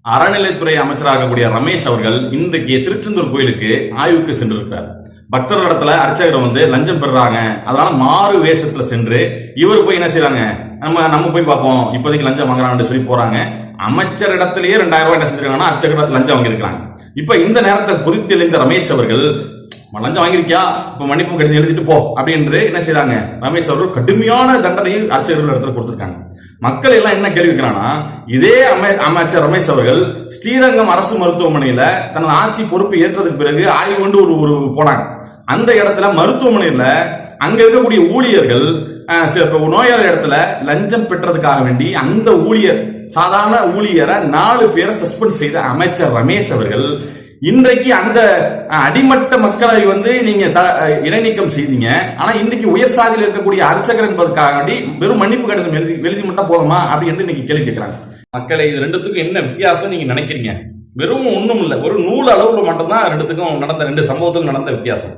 அறநிலைத்துறை அமைச்சராக இருக்கக்கூடிய ரமேஷ் அவர்கள் இன்றைக்கு திருச்செந்தூர் கோயிலுக்கு ஆய்வுக்கு சென்றிருக்கிறார். பக்தர்களிடத்துல அர்ச்சகர் லஞ்சம் பெறாங்க, அதனால மாறு வேஷத்துல சென்று இவர் போய் என்ன செய்யறாங்க, நம்ம போய் பார்ப்போம், இப்போதைக்கு லஞ்சம் வாங்குறாங்கன்னு சொல்லி போறாங்க. அமைச்சர் இடத்திலேயே 2000 ரூபாய் என்ன செஞ்சிருக்காங்கன்னா அர்ச்சகர் லஞ்சம் வாங்கியிருக்காங்க. இப்ப இந்த நேரத்தை கொதித்தெழுந்த ரமேஷ் அவர்கள் லஞ்சம் வாங்கியிருக்கியா, இப்ப மன்னிப்பு கடிதம் எழுதிட்டு போ அப்படின்னு என்ன செய்யறாங்க, ரமேஷ் அவர்கள் கடுமையான தண்டனையை அர்ச்சகர்கள் இடத்துல கொடுத்திருக்காங்க. மக்கள் எல்லாம் என்ன கேள்வி வைக்கிறாங்கன்னா, இதே அமைச்சர் ரமேஷ் அவர்கள் ஸ்ரீரங்கம் அரசு மருத்துவமனையில தனது ஆட்சி பொறுப்பு ஏற்றதுக்கு பிறகு ஆய்வு கொண்டு ஒரு போனாங்க. அந்த இடத்துல மருத்துவமனையில அங்க இருக்கக்கூடிய ஊழியர்கள் நோயாளி இடத்துல லஞ்சம் பெற்றதுக்காக வேண்டி அந்த ஊழியர் சாதாரண ஊழியரை 4 பேரை சஸ்பெண்ட் செய்த அமைச்சர் ரமேஷ் அவர்கள் இன்றைக்கு அந்த அடிமட்ட மக்களை நீங்க இடைநீக்கம் செய்தீங்க. ஆனா இன்றைக்கு உயர் சாதியில் இருக்கக்கூடிய அர்ச்சகர் என்பதற்காக வேண்டி வெறும் மன்னிப்பு கடிதம் எழுதி மட்டும் போதுமா அப்படின்னு இன்னைக்கு கேள்வி கேட்கிறாங்க. மக்களை இது ரெண்டுத்துக்கும் என்ன வித்தியாசம் நீங்க நினைக்கிறீங்க? வெறும் ஒண்ணும் இல்லை, ஒரு நூல் அளவுல மட்டும்தான் ரெண்டுத்துக்கும் நடந்த 2 சம்பவத்துக்கும் நடந்த வித்தியாசம்.